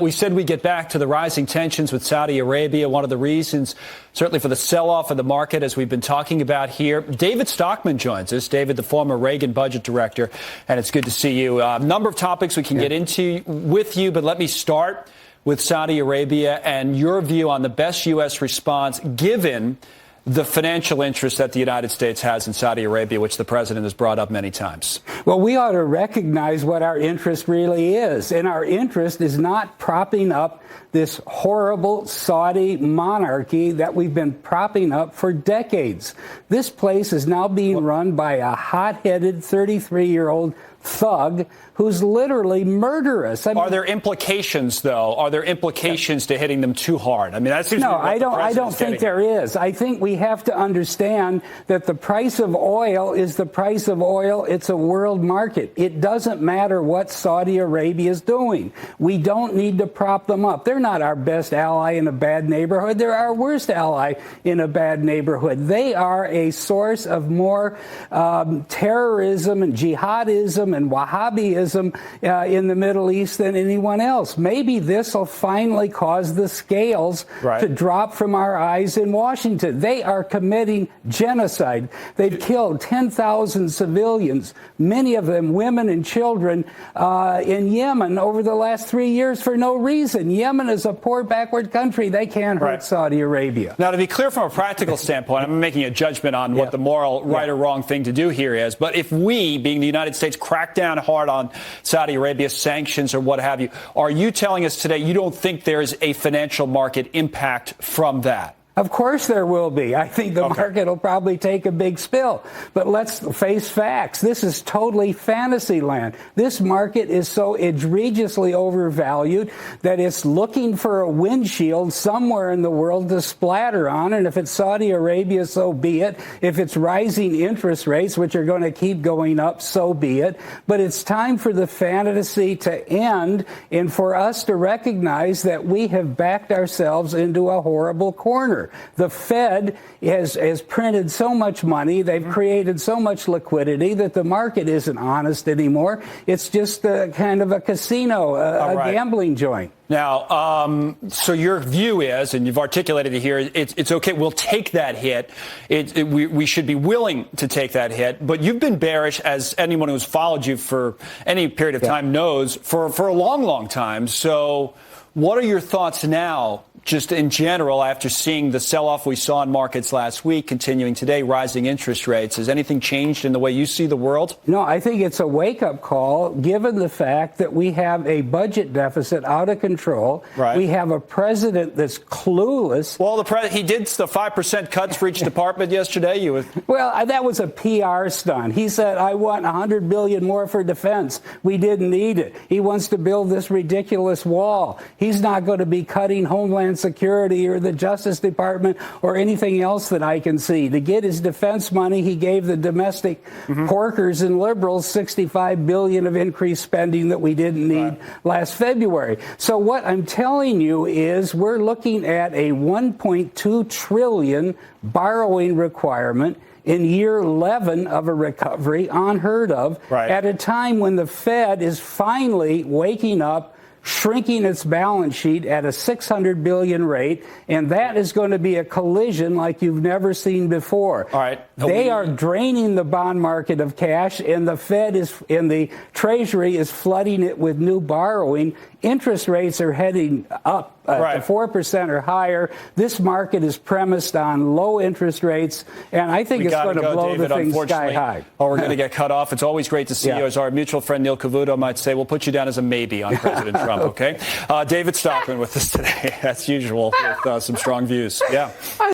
We said we'd get back to the rising tensions with Saudi Arabia. One of the reasons, certainly for the sell-off of the market, as we've been talking about here. David Stockman joins us. David, the former Reagan budget director, and it's good to see you. A number of topics we can get into with you, but let me start with Saudi Arabia and your view on the best U.S. response, given the financial interest that the United States has in Saudi Arabia, which the president has brought up many times. Well, we ought to recognize what our interest really is. And our interest is not propping up this horrible Saudi monarchy that we've been propping up for decades. This place is now being run by a hot-headed 33-year-old thug who's literally murderous. I mean, are there implications, though? Are there implications to hitting them too hard? I mean, that seems no, to be what I don't think there is. I think we have to understand that the price of oil is the price of oil. It's a world market. It doesn't matter what Saudi Arabia is doing. We don't need to prop them up. They're not our best ally in a bad neighborhood. They're our worst ally in a bad neighborhood. They are a source of more terrorism and jihadism and Wahhabism in the Middle East than anyone else. Maybe this will finally cause the scales to drop from our eyes in Washington. They are committing genocide. They've killed 10,000 civilians, many of them women and children, in Yemen over the last 3 years for no reason. Yemen is a poor, backward country. They can't hurt Saudi Arabia. Now, to be clear from a practical standpoint, I'm making a judgment on what the moral right or wrong thing to do here is. But if we, being the United States, crack down hard on Saudi Arabia, sanctions or what have you, are you telling us today you don't think there's a financial market impact from that? Of course there will be. I think the market will probably take a big spill. But let's face facts. This is totally fantasy land. This market is so egregiously overvalued that it's looking for a windshield somewhere in the world to splatter on. And if it's Saudi Arabia, so be it. If it's rising interest rates, which are going to keep going up, so be it. But it's time for the fantasy to end and for us to recognize that we have backed ourselves into a horrible corner. The Fed has printed so much money, they've created so much liquidity that the market isn't honest anymore. It's just kind of a casino, a gambling joint. Now, so your view is, and you've articulated it here, it's okay, we'll take that hit. We should be willing to take that hit. But you've been bearish, as anyone who's followed you for any period of time knows, for a long, long time. So what are your thoughts now, just in general, after seeing the sell-off we saw in markets last week, continuing today, rising interest rates? Has anything changed in the way you see the world? No, I think it's a wake-up call, given the fact that we have a budget deficit out of control. We have a president that's clueless. Well, he did the 5% cuts for each department yesterday. Well, that was a PR stunt. He said, I want $100 billion more for defense. We didn't need it. He wants to build this ridiculous wall. He's not going to be cutting Homeland Security or the Justice Department or anything else that I can see. To get his defense money, he gave the domestic porkers and liberals $65 billion of increased spending that we didn't need last February. So what I'm telling you is we're looking at a $1.2 trillion borrowing requirement in year 11 of a recovery, unheard of, at a time when the Fed is finally waking up, shrinking its balance sheet at a $600 billion rate, and that is going to be a collision like you've never seen before. They are draining the bond market of cash, and the Fed and the Treasury is flooding it with new borrowing. Interest rates are heading up to 4% or higher. This market is premised on low interest rates, and I think it's going to blow the thing sky high. We're going to get cut off. It's always great to see you. As our mutual friend Neil Cavuto might say, we'll put you down as a maybe on President Trump, okay? David Stockman with us today, as usual, with some strong views.